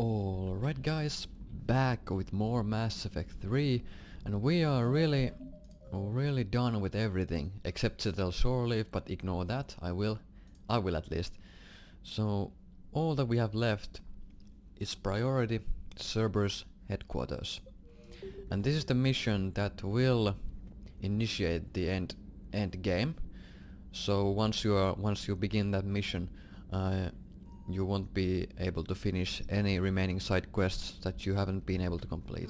Alright guys, back with more Mass Effect 3, and we are really done with everything, except Citadel Shore Leave, but ignore that, I will at least. So, all that we have left is Priority Cerberus Headquarters. And this is the mission that will initiate the end game. So once you begin that mission, you won't be able to finish any remaining side quests that you haven't been able to complete.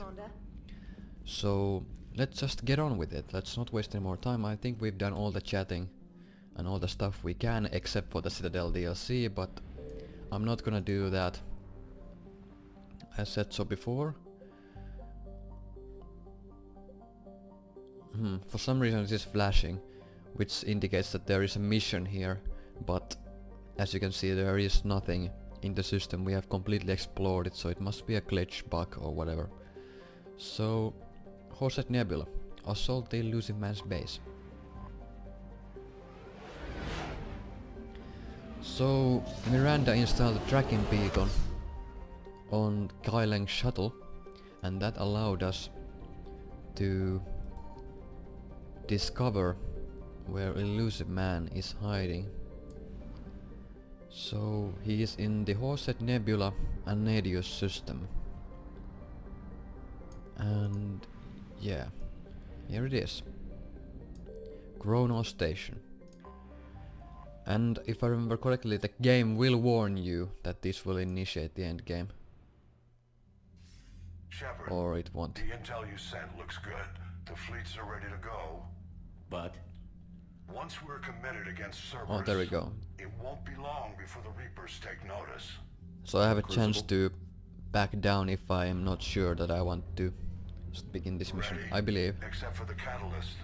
So let's just get on with it. Let's not waste any more time. I think we've done all the chatting and all the stuff we can, except for the Citadel DLC, but I'm not gonna do that. I said so before. For some reason it is flashing, which indicates that there is a mission here, but as you can see there is nothing in the system. We have completely explored it, so it must be a glitch, bug or whatever. So, Horset Nebula, assault the elusive man's base. So, Miranda installed a tracking beacon on Kaileng's shuttle, and that allowed us to discover where elusive man is hiding. So he is in the Horset Nebula and Nadius system. And yeah, here it is. Chronos Station. And if I remember correctly, the game will warn you that this will initiate the end game. Shepard, or it won't. The intel you sent looks good. The fleets are ready to go. But Once we're committed against Cerberus, Oh, there we go. it won't be long before the Reapers take notice. So I have a chance Crucible? to back down if I am not sure that I want to begin this mission. Ready, I believe. except for the catalyst.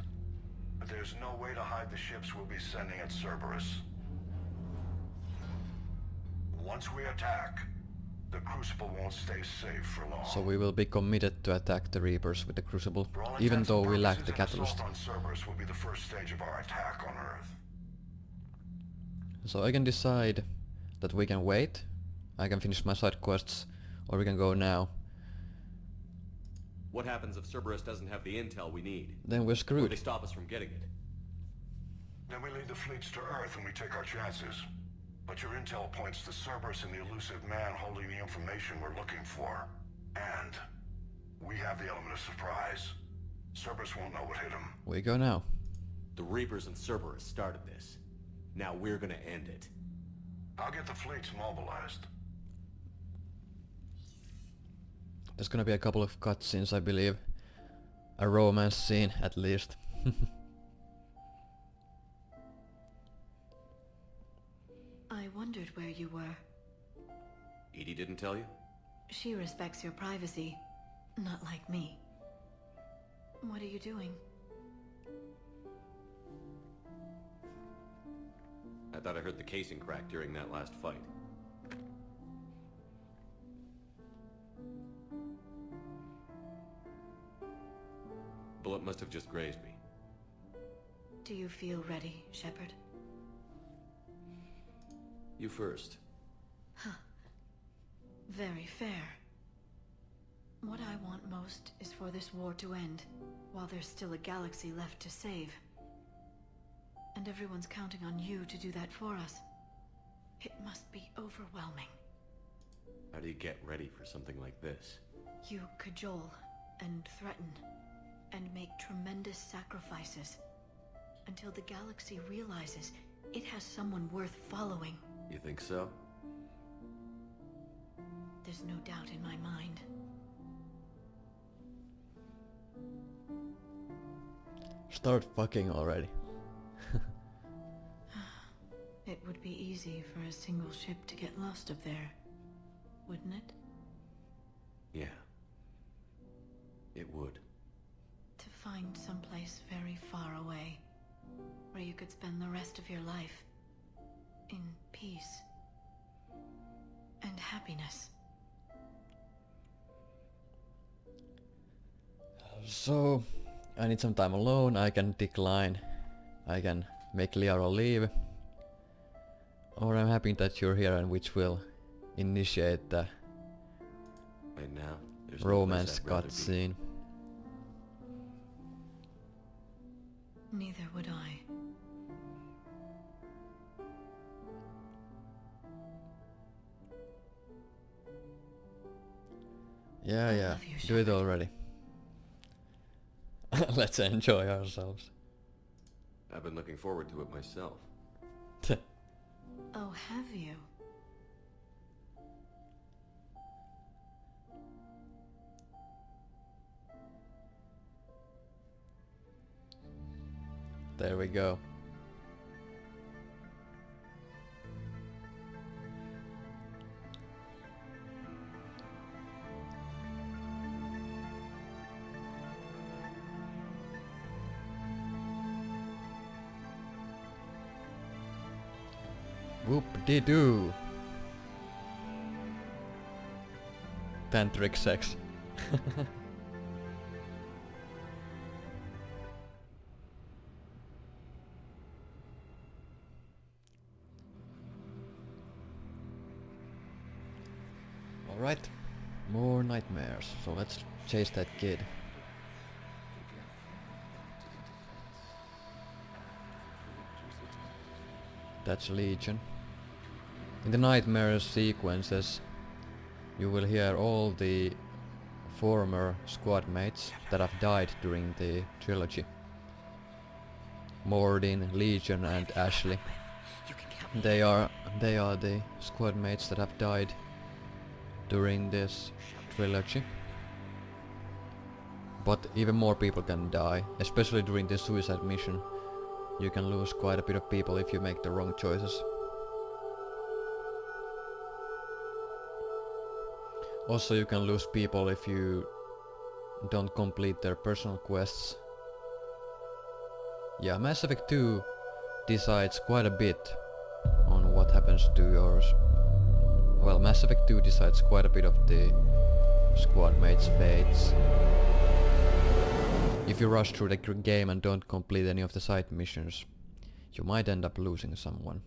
But there's no way to hide the ships we'll be sending at Cerberus. Once we attack, the Crucible won't stay safe for long. So we will be committed to attack the Reapers with the Crucible, For all even intents though and we lack the purposes, an catalyst. assault on Cerberus will be the first stage of our attack on Earth. So I can decide that we can wait, I can finish my side quests, or we can go now. what happens if Cerberus doesn't have the intel we need? Then we're Or they screwed. stop us from getting it? Then we lead the fleets to Earth and we take our chances. But your intel points to Cerberus and the elusive man holding the information we're looking for. And we have the element of surprise. Cerberus won't know what hit him. We go now. The Reapers and Cerberus started this. Now we're gonna end it. I'll get the fleets mobilized. There's gonna be a couple of cutscenes, I believe. A romance scene, at least. I wondered where you were. Edie didn't tell you? She respects your privacy, not like me. What are you doing? I thought I heard the casing crack during that last fight. Bullet must have just grazed me. Do you feel ready, Shepard? You first. Very fair. What I want most is for this war to end, while there's still a galaxy left to save. And everyone's counting on you to do that for us. It must be overwhelming. How do you get ready for something like this? You cajole and threaten and make tremendous sacrifices until the galaxy realizes it has someone worth following. You think so? There's no doubt in my mind. Start fucking already. It would be easy for a single ship to get lost up there, wouldn't it? Yeah. It would. To find someplace very far away, where you could spend the rest of your life in peace and happiness. So, I need some time alone, I can decline. I can make Liara leave. Or I'm happy that you're here and which will initiate the And now, there's no place romance I'd rather be. cutscene. Neither would I. Yeah, I yeah. love you, Do it Shepard. already. Let's enjoy ourselves. I've been looking forward to it myself. Oh, have you? There we go. Whoop-de-doo. Tantric sex. Alright, more nightmares, so let's chase that kid. That's Legion. In the nightmare sequences, you will hear all the former squad mates that have died during the trilogy. Mordin, Legion and Ashley. They are the squad mates that have died during this trilogy. But even more people can die, especially during the suicide mission. You can lose quite a bit of people if you make the wrong choices. Also, you can lose people if you don't complete their personal quests. Yeah, Mass Effect 2 decides quite a bit on what happens to yours. Well, Mass Effect 2 decides quite a bit of the squad mates' fates. If you rush through the game and don't complete any of the side missions, you might end up losing someone.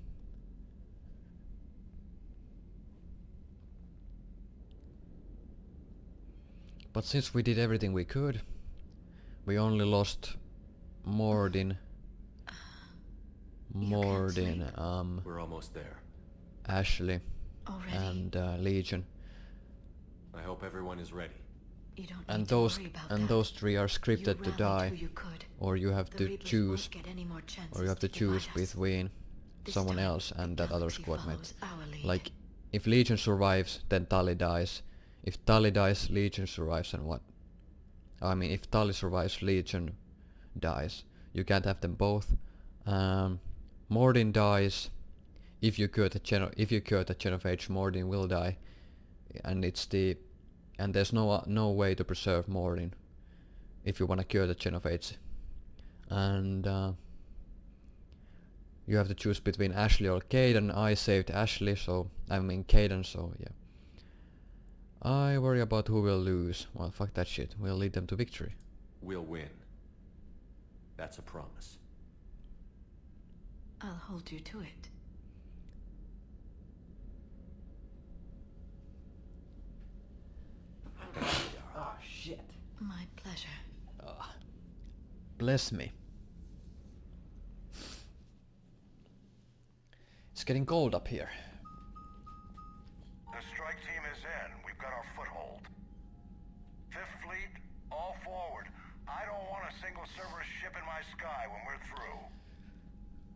But since we did everything we could, we only lost Mordin, We're almost there. Ashley, Already? and Legion. I hope everyone is ready. You don't And need to those worry about and that. those three are scripted You to rallied die, who you could. or you have The to Reapers choose, won't get any more chances or you have to choose divide us. between This someone time, else and the that other galaxy squad mate. follows our lead. Like, if Legion survives, then Tali dies. If Tali dies, Legion survives, and what? I mean, if Tali survives, Legion dies. You can't have them both. Mordin dies. If you cure the Genophage, Mordin will die, and there's no way to preserve Mordin if you want to cure the Genophage. And you have to choose between Ashley or Caden. I saved Ashley, so Caden, so yeah. I worry about who will lose. Well, fuck that shit. We'll lead them to victory. We'll win. That's a promise. I'll hold you to it. Oh, shit. My pleasure. Bless me. It's getting cold up here. The strike team is in. We've got our foothold. Fifth Fleet, all forward. I don't want a single Cerberus ship in my sky when we're through.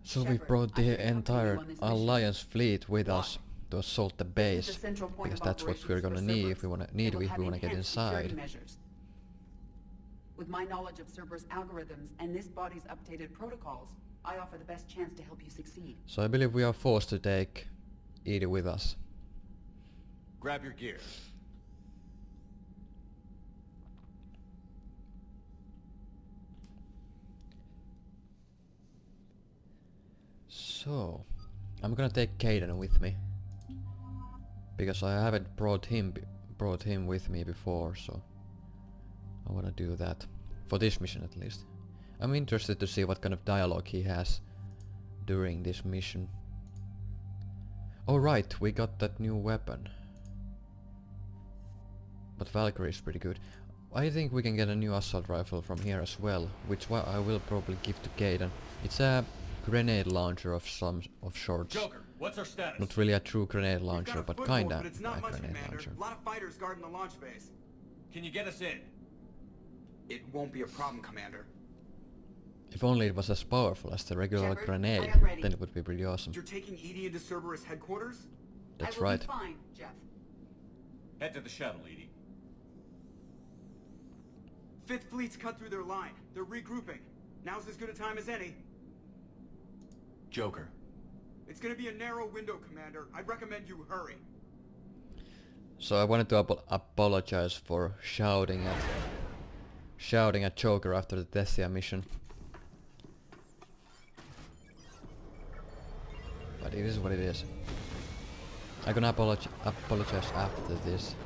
So we Shepard, brought I the can accompany you entire on this mission. Alliance fleet with us to assault the This is base, the central point because of that's what we're operations gonna for need Cerberus, if we wanna and will have get enhanced security inside. measures. With my knowledge of Cerberus algorithms and this body's updated protocols, I offer the best chance to help you succeed. So I believe we are forced to take Edie with us. Grab your gear. So, I'm gonna take Caden with me, because I haven't brought him with me before, so I wanna do that for this mission at least. I'm interested to see what kind of dialogue he has during this mission. Oh right, we got that new weapon. But Valkyrie is pretty good. I think we can get a new assault rifle from here as well, which I will probably give to Gaiden. It's a grenade launcher of some sorts. Joker, what's our status? Not really a true grenade We've launcher, got a but foothold, kinda but it's not a much, grenade Commander. launcher. A lot of fighters guarding the launch base. Can you get us in? It won't be a problem, Commander. If only it was as powerful as the regular Shepard, grenade, I am ready. then it would be pretty awesome. You're taking Edie into Cerberus headquarters? That's I will right. be fine, Jeff. Head to the shuttle, Edie. Fifth Fleet's cut through their line. They're regrouping. Now's as good a time as any. Joker. It's gonna be a narrow window, Commander. I'd recommend you hurry. So I wanted to apologize for shouting at Joker after the Tessia mission. But it is what it is. I'm gonna apologize after this.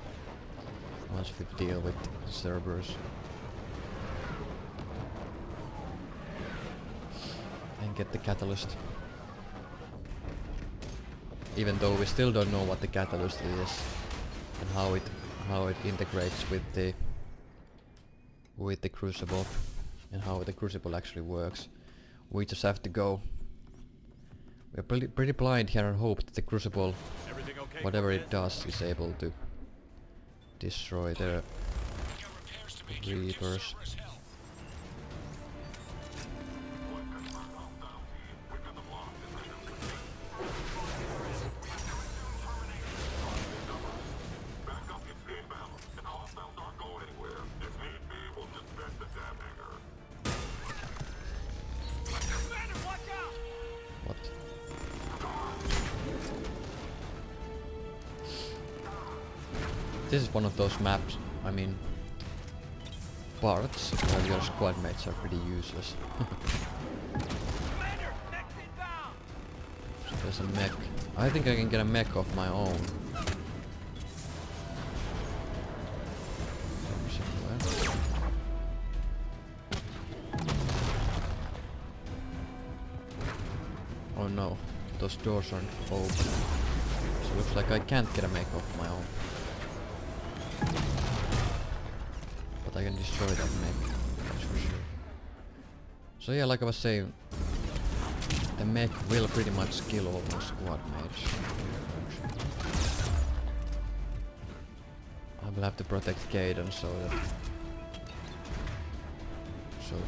Once we deal with Cerberus. And get the catalyst. Even though we still don't know what the catalyst is and how it integrates with the crucible and how the crucible actually works. We just have to go. We're pretty blind here and hope that the crucible, whatever it does, is able to destroy the Reapers. What? This is one of those maps, I mean, parts where your squad mates are pretty useless. So there's a mech. I think I can get a mech of my own. Oh no, those doors aren't open. So looks like I can't get a mech of my own. But I can destroy that mech, that's for sure. So yeah, like I was saying, the mech will pretty much kill all my squad mates. I will have to protect Gaiden so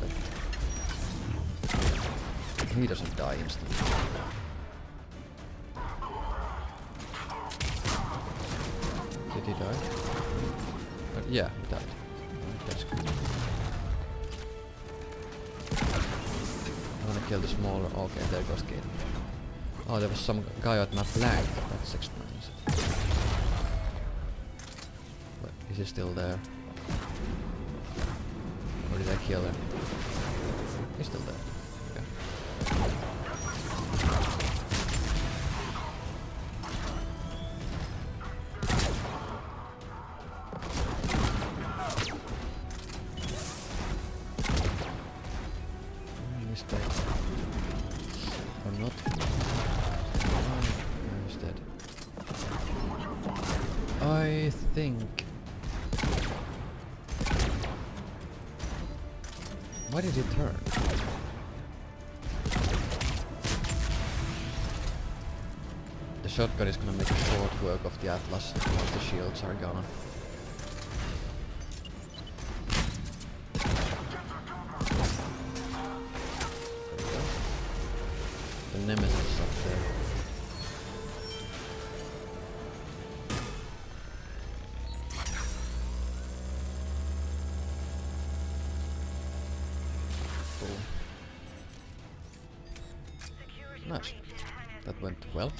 that he doesn't die instantly. Did he die? Yeah, he died. That's good. I wanna kill the smaller. Okay, there goes Gaiden. Oh, there was some guy at my flag. That explains it. But is he still there? Or did I kill him? He's still there. Okay. He's dead. Or not. No, he's dead. I think... Why did he turn? The shotgun is gonna make a short work of the Atlas once the shields are gone. The Nemesis is up there. Cool. Nice. That went well.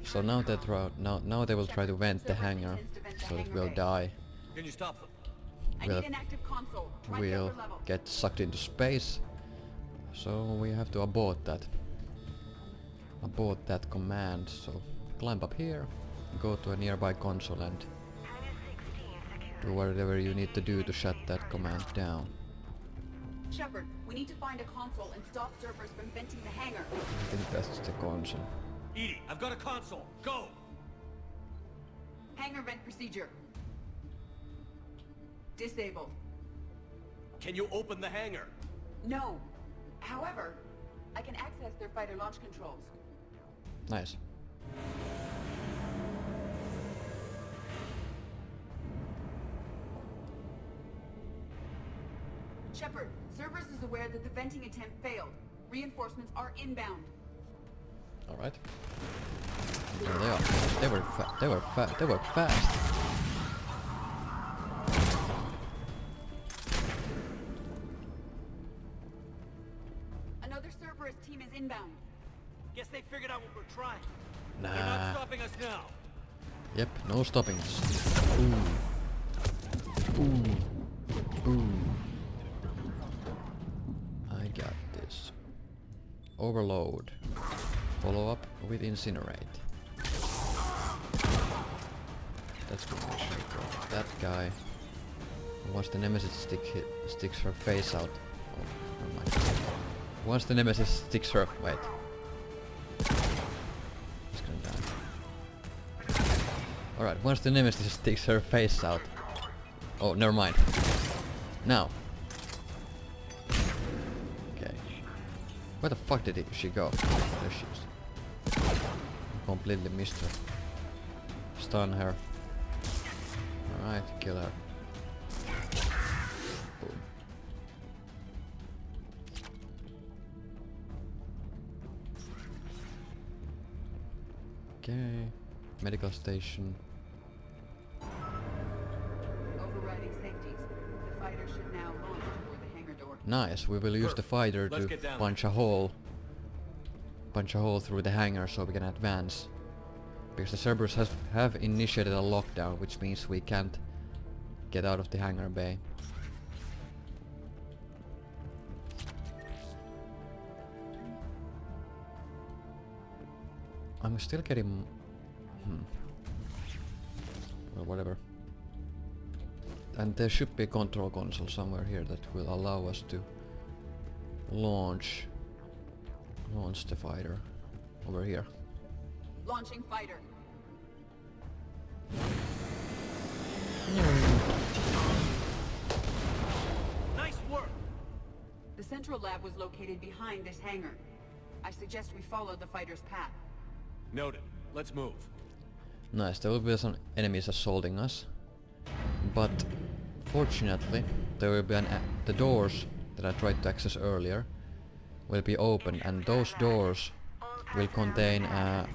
So now that now they will try to vent the hangar, so that we'll die. Can you stop them? I We'll- need an active console. Try the We'll upper level. get sucked into space. So we have to abort that. Abort that command. So climb up here, go to a nearby console and do whatever you need to do to shut that command down. Shepard, we need to find a console and stop Cerberus from venting the hangar. I think that's the console. Edie, I've got a console. Go! Hangar vent procedure. Disabled. Can you open the hangar? No. However, I can access their fighter launch controls. Nice. Shepard, Cerberus is aware that the venting attempt failed. Reinforcements are inbound. All right. There they are. They were fast. Another Cerberus team is inbound. Guess they figured out what we're trying. Nah. They're not stopping us now. Yep, no stopping us. Ooh. Ooh. Ooh. I got this. Overload. Follow up with incinerate. That's good. That guy. Once the nemesis sticks her face out. Oh, never mind. Once the nemesis sticks her. Wait. He's gonna die. Alright, once the nemesis sticks her face out. Oh, never mind. Now. Okay. Where the fuck did she go? There she is. Completely missed her. Stun her. Alright, kill her. Boom. Okay. Medical station. Overriding safeties. The fighter should now launch toward the hangar door. Nice, we will use the fighter Let's to get down punch a hole through the hangar so we can advance. Because the Cerberus have initiated a lockdown, which means we can't get out of the hangar bay. I'm still getting... Well, whatever. And there should be a control console somewhere here that will allow us to launch the fighter over here. Launching fighter. Nice work! The central lab was located behind this hangar. I suggest we follow the fighter's path. Noted. Let's move. Nice, there will be some enemies assaulting us, but fortunately there will be the doors that I tried to access earlier will be open, and those doors will contain an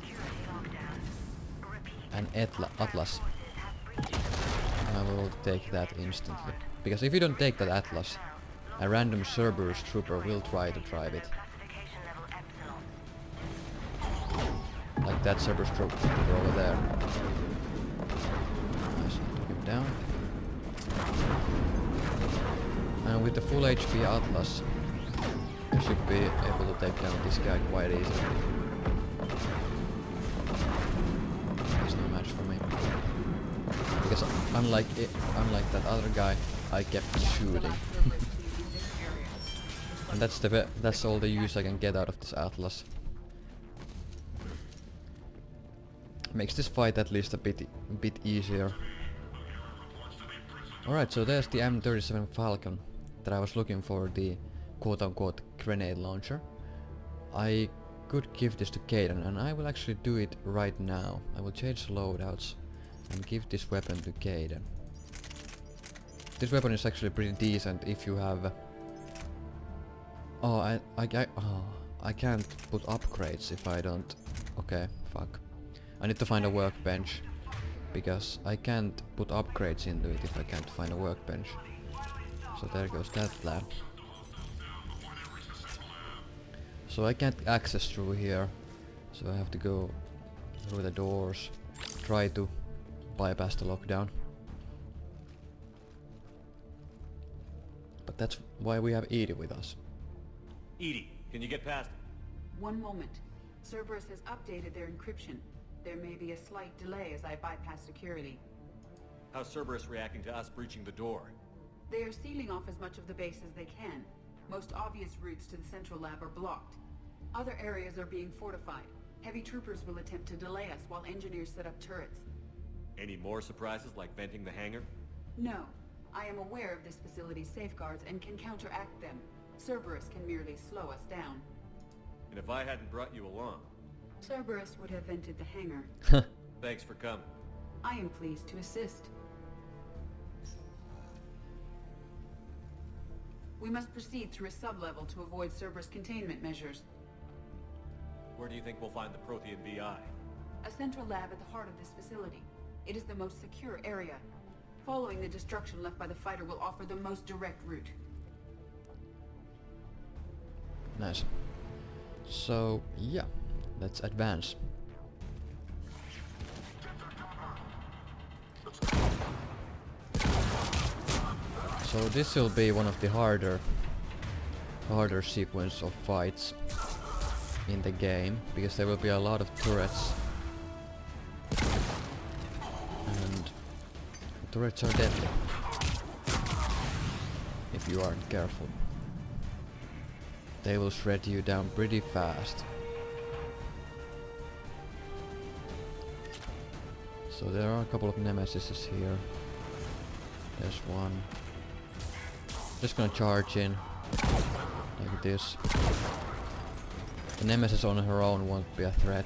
atlas. I will take that instantly, because if you don't take that atlas, a random Cerberus trooper will try to drive it. Like that Cerberus trooper over there. Nice, took him down. And with the full HP atlas, I should be able to take down this guy quite easily. He's no match for me. Because unlike that other guy, I kept shooting. And that's all the use I can get out of this atlas. Makes this fight at least a bit easier. Alright, so there's the M37 Falcon that I was looking for, the quote-unquote grenade launcher. I could give this to Caden, and I will actually do it right now. I will change loadouts and give this weapon to Caden. This weapon is actually pretty decent if you have... Oh, I can't put upgrades if I don't... Okay, fuck. I need to find a workbench, because I can't put upgrades into it if I can't find a workbench. So there goes that plan. So I can't access through here, so I have to go through the doors, try to bypass the lockdown. But that's why we have Edie with us. Edie, can you get past it? One moment. Cerberus has updated their encryption. There may be a slight delay as I bypass security. How's Cerberus reacting to us breaching the door? They are sealing off as much of the base as they can. Most obvious routes to the central lab are blocked. Other areas are being fortified. Heavy troopers will attempt to delay us while engineers set up turrets. Any more surprises like venting the hangar? No. I am aware of this facility's safeguards and can counteract them. Cerberus can merely slow us down. And if I hadn't brought you along, Cerberus would have entered the hangar. thanks for coming. I am pleased to assist. We must proceed through a sub-level to avoid Cerberus containment measures. Where do you think we'll find the Prothean VI? A central lab at the heart of this facility. It is the most secure area. Following the destruction left by the fighter will offer the most direct route. Nice. So, yeah, let's advance. So this will be one of the harder sequence of fights in the game, because there will be a lot of turrets. And turrets are deadly if you aren't careful. They will shred you down pretty fast. So there are a couple of nemesises here. There's one. Just gonna charge in like this. The nemesis on her own won't be a threat.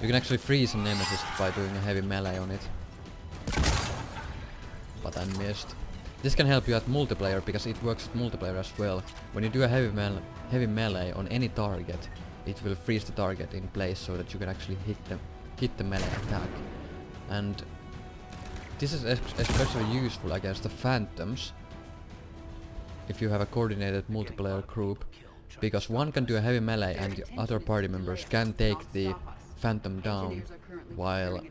You can actually freeze a nemesis by doing a heavy melee on it. But I missed. This can help you at multiplayer because it works at multiplayer as well. When you do a heavy melee on any target, it will freeze the target in place so that you can actually hit the melee attack. And this is especially useful against the phantoms if you have a coordinated multiplayer group, because one can do a heavy melee and the other party members can take the phantom down while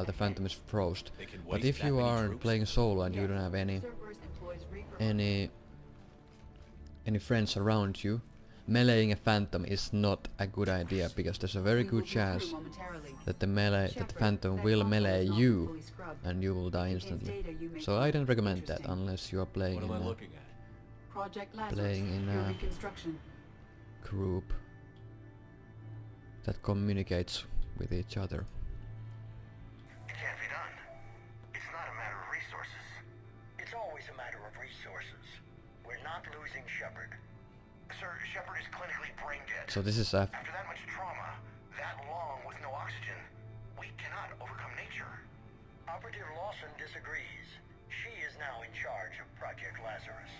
the phantom is frozen. But if you are playing solo and you don't have any friends around you, meleeing a phantom is not a good idea, because there's a very good chance that the phantom will melee you and you will die instantly. So I don't recommend that unless you are playing in a group that communicates with each other. It can't be done. It's not a matter of resources. It's always a matter of resources. We're not losing Shepard. Sir, Shepard is clinically brain dead. So this is a After that much trauma, that long with no oxygen, we cannot overcome nature. Operative Lawson disagrees. She is now in charge of Project Lazarus.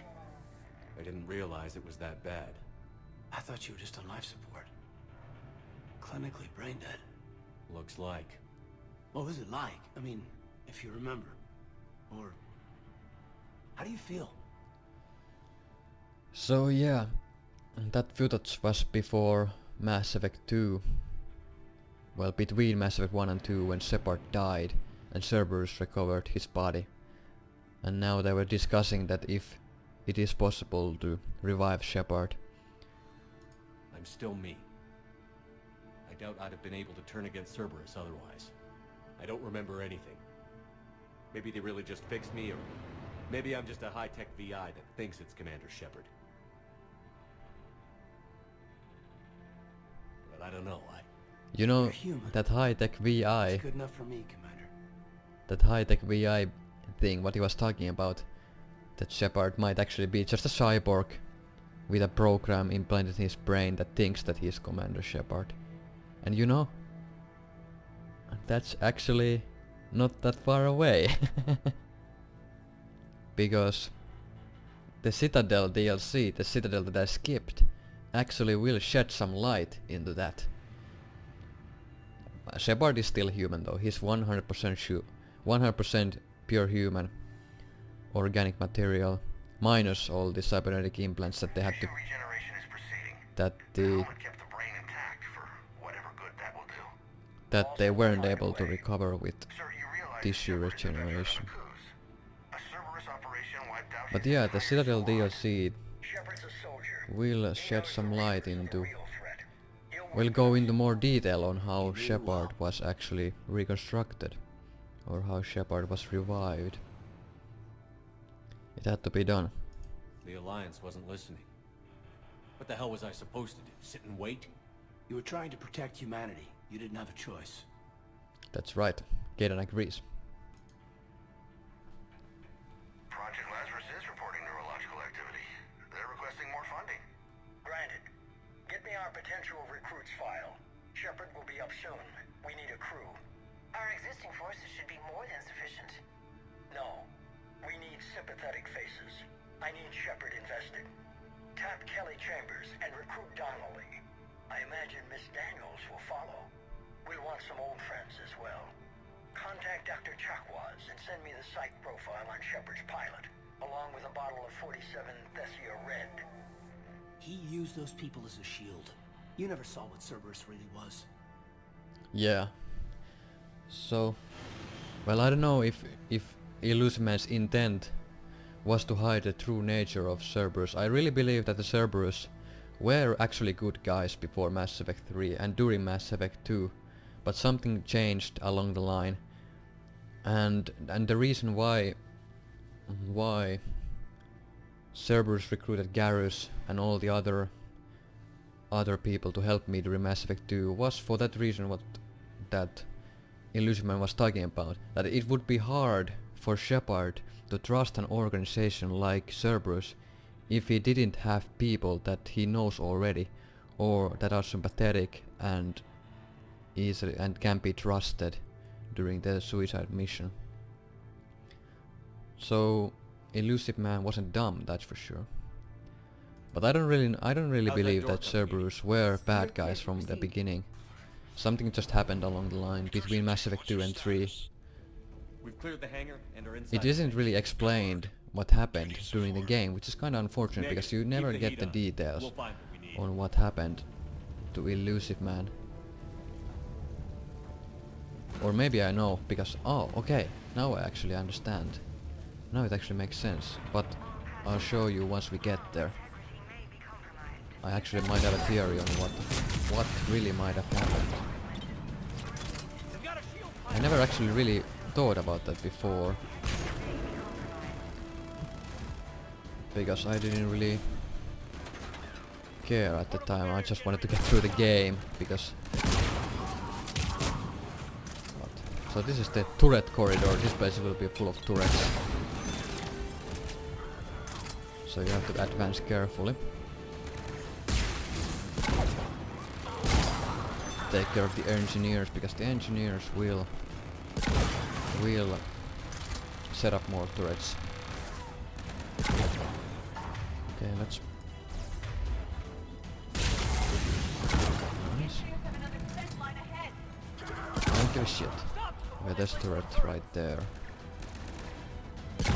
I didn't realize it was that bad. I thought you were just on life support. Clinically brain dead. Looks like. What was it like? I mean, if you remember. Or... how do you feel? So yeah, that footage was before Mass Effect 2. Well, between Mass Effect 1 and 2, when Shepard died and Cerberus recovered his body. And now they were discussing that if it is possible to revive Shepard. I'm still me. I doubt I'd have been able to turn against Cerberus otherwise. I don't remember anything. Maybe they really just fixed me, or maybe I'm just a high-tech VI that thinks it's Commander Shepard. But I don't know. You know, You're human. that high-tech VI, It's good enough for me, Commander. that high-tech VI thing, what he was talking about, that Shepard might actually be just a cyborg with a program implanted in his brain that thinks that he is Commander Shepard. And you know, that's actually not that far away. Because the Citadel DLC, the Citadel that I skipped, actually will shed some light into that. Shepard is still human though, he's 100% pure human, organic material, minus all the cybernetic implants that they had to... Regeneration is proceeding. that The the... helmet kept the brain intact for whatever good that will do. that they weren't able to recover with Sir, you realize tissue Shepard is a veteran of regeneration. the coups. A Cerberus operation wiped out But his yeah, the entire Citadel squad. DLC Shepard's a soldier. will He shed knows some the light Reapers are the into... real threat. He'll We'll work go with into more detail on how You knew Shepard was actually reconstructed, or how Shepard was revived. It had to be done. The Alliance wasn't listening. What the hell was I supposed to do? Sit and wait? You were trying to protect humanity. You didn't have a choice. That's right. Gaiden agrees. Project potential recruits file. Shepard will be up soon. We need a crew. Our existing forces should be more than sufficient. No. We need sympathetic faces. I need Shepard invested. Tap Kelly Chambers and recruit Donnelly. I imagine Miss Daniels will follow. We'll want some old friends as well. Contact Dr. Chakwas and send me the psych profile on Shepard's pilot, along with a bottle of 47 Thessia Red. He used those people as a shield. You never saw what Cerberus really was. Yeah. So, well, I don't know if Illusive Man's intent was to hide the true nature of Cerberus. I really believe that the Cerberus were actually good guys before Mass Effect 3 and during Mass Effect 2, but something changed along the line, and the reason why Cerberus recruited Garrus and all the other people to help me during Mass Effect 2 was for that reason what that Illusive Man was talking about, that it would be hard for Shepard to trust an organization like Cerberus if he didn't have people that he knows already, or that are sympathetic and easily and can be trusted during the suicide mission. So Illusive Man wasn't dumb, that's for sure. But I don't really believe that Cerberus were bad guys from the beginning. Something just happened along the line between Mass Effect 2 and 3. We've cleared the hangar and are inside. It isn't really explained what happened during the game, which is kind of unfortunate because you never Keep the get heat the up. details We'll find what we need. on what happened to Illusive Man. Or maybe I know, because oh, okay, now I actually understand. Now it actually makes sense, but I'll show you once we get there. I actually might have a theory on what really might have happened. I never actually really thought about that before, because I didn't really care at the time. I just wanted to get through the game because. So this is the turret corridor. This place will be full of turrets, so you have to advance carefully. Take care of the engineers, because the engineers will set up more turrets. Okay, let's. Nice. I don't give a shit. Okay, there's a turret right there. Ooh.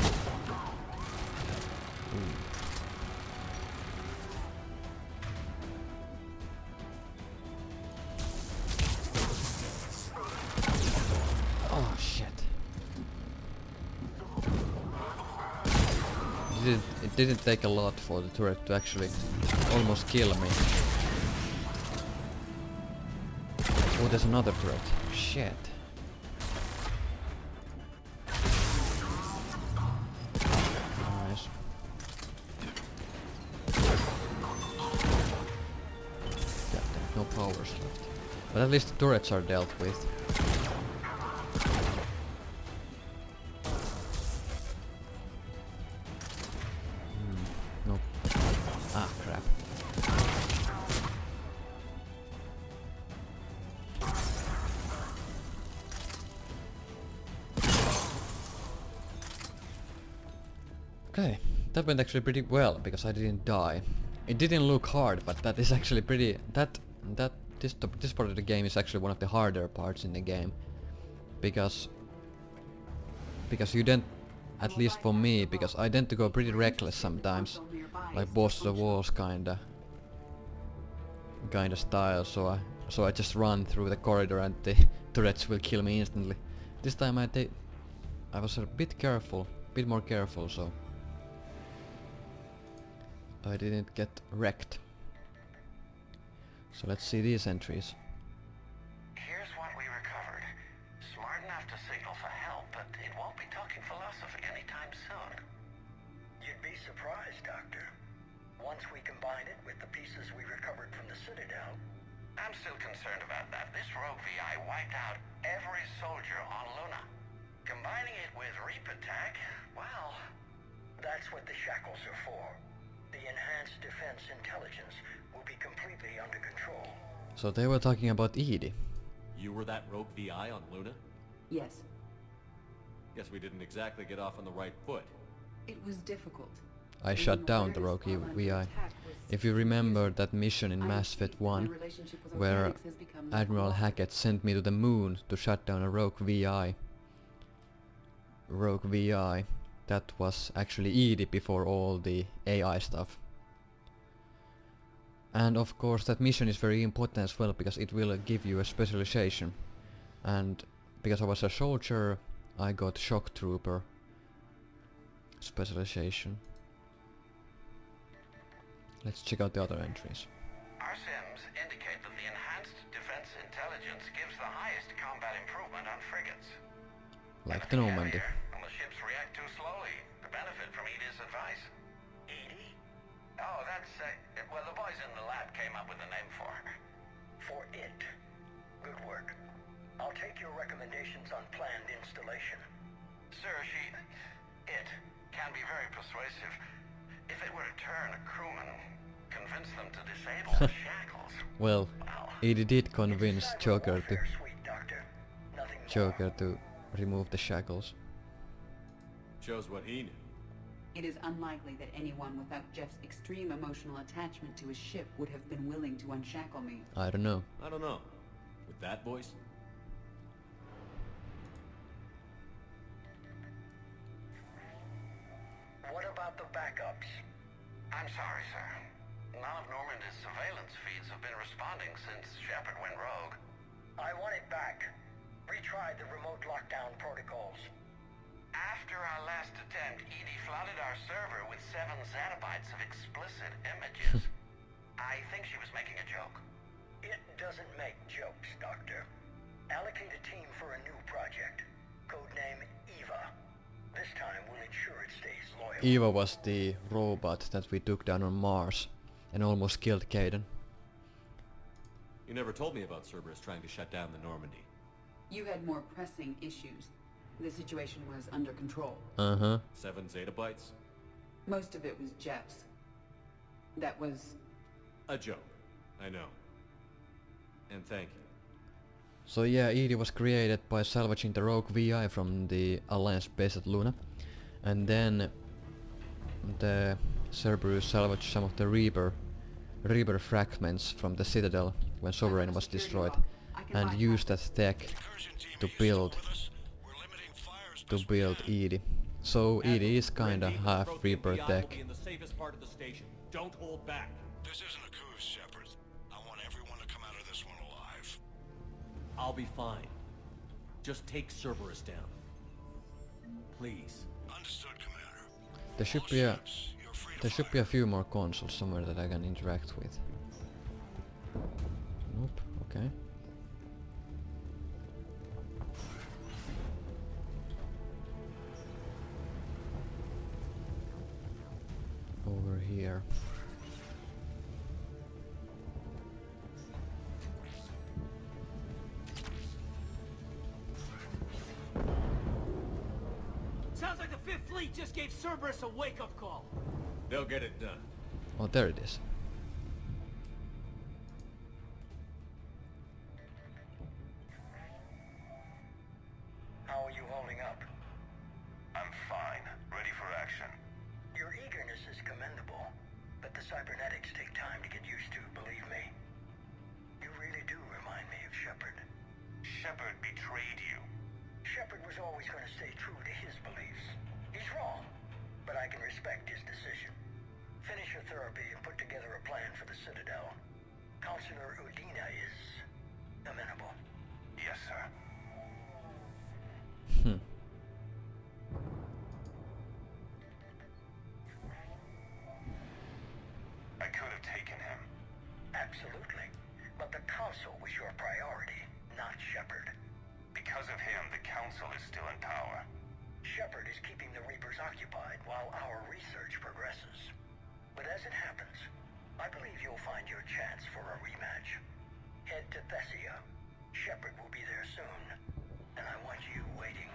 Oh shit. It didn't take a lot for the turret to actually almost kill me. Oh, there's another turret. Shit. Nice. Yeah, there's no powers left. But at least the turrets are dealt with. Nope. Ah, crap. Okay, that went actually pretty well because I didn't die. It didn't look hard, but that is actually pretty. This part of the game is actually one of the harder parts in the game, because you don't, at least for me, because I tend to go pretty reckless sometimes, like boss to the walls kinda style. So I just run through the corridor and the turrets will kill me instantly. This time I was a bit more careful, so I didn't get wrecked. So let's see these entries. Here's what we recovered. Smart enough to signal for help, but it won't be talking philosophy anytime soon. You'd be surprised, Doctor. Once we combine it with the pieces we recovered from the Citadel. I'm still concerned about that. This rogue VI wiped out every soldier on Luna. Combining it with Reap Attack, well, that's what the shackles are for. The enhanced defense intelligence will be completely under control. So they were talking about Edie. You were that rogue VI on Luna? Yes, Guess we didn't exactly get off on the right foot. it was difficult. I shut down the rogue VI. If you remember that mission in Mass Effect 1, where Admiral Hackett sent me to the moon to shut down a rogue VI. That was actually Edie before all the AI stuff. And of course that mission is very important as well because it will give you a specialization. And because I was a soldier, I got shock trooper specialization. Let's check out the other entries. Our sims indicate that the enhanced defense intelligence gives the highest combat improvement on frigates. Like the Normandy. When the ships react too slowly to benefit from Edie's advice. Edie? Oh, that's, well, the boys in the lab came up with a name for her. For it. Good work. I'll take your recommendations on planned installation. Sir, it can be very persuasive. If it were to turn a crewman, convince them to disable the shackles. Well, Edie did convince It's Joker cyber warfare, sweet doctor. Nothing more. Joker to remove the shackles. Shows what he knew. It is unlikely that anyone without Jeff's extreme emotional attachment to his ship would have been willing to unshackle me. I don't know. I don't know. With that voice? What about the backups? I'm sorry, sir. None of Normandy's surveillance feeds have been responding since Shepard went rogue. I want it back. Retried the remote lockdown protocols. After our last attempt, Edie flooded our server with 7 zettabytes of explicit images. I think she was making a joke. It doesn't make jokes, Doctor. Allocate a team for a new project. Codename Eva. This time we'll ensure it stays loyal. Eva was the robot that we took down on Mars and almost killed Caden. You never told me about Cerberus trying to shut down the Normandy. You had more pressing issues. The situation was under control. 7 zettabytes? Most of it was Jeff's. That was... A joke. I know. And thank you. So yeah, Edie was created by salvaging the rogue VI from the Alliance base at Luna. And then the Cerberus salvaged some of the Reaper fragments from the Citadel when Sovereign was destroyed and used that tech to build Edie. So Edie is kinda half Reaper tech. In the safest part of the station. Don't hold back. This isn't a coup, Shepard. I want everyone to come out of this one alive. I'll be fine. Just take Cerberus down. Please. Understood, Commander. There should be a few more consoles somewhere that I can interact with. Nope, okay. Over here. Sounds like the Fifth Fleet just gave Cerberus a wake-up call. They'll get it done. Oh, there it is. How are you holding up? I'm fine. Ready for action. Your eagerness is commendable, but the cybernetics take time to get used to, believe me. You really do remind me of Shepard. Shepard betrayed you. Shepard was always going to stay true to his beliefs. He's wrong, but I can respect his decision. Finish your therapy and put together a plan for the Citadel. Counselor Udina is amenable. Yes, sir. I could have taken him. Absolutely. But the Council was your priority, not Shepard. Because of him, the Council is still in power. Shepard is keeping the Reapers occupied while our research progresses. But as it happens, I believe you'll find your chance for a rematch. Head to Thessia. Shepard will be there soon, and I want you waiting.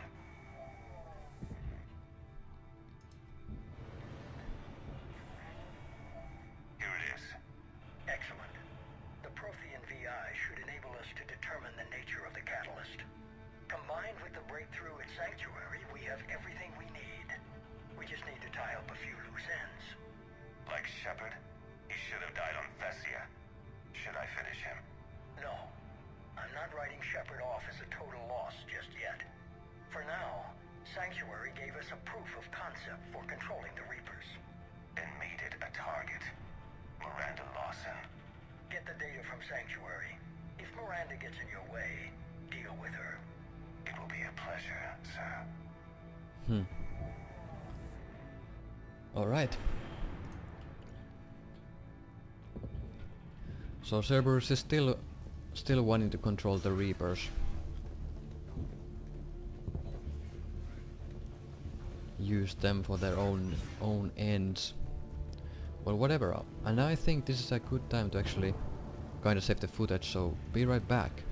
Shepard? He should have died on Thessia. Should I finish him? No. I'm not writing Shepard off as a total loss just yet. For now, Sanctuary gave us a proof of concept for controlling the Reapers. And made it a target. Miranda Lawson. Get the data from Sanctuary. If Miranda gets in your way, deal with her. It will be a pleasure, sir. Alright. So Cerberus is still wanting to control the Reapers. Use them for their own ends. Well, whatever. And I think this is a good time to actually kind of save the footage, so be right back.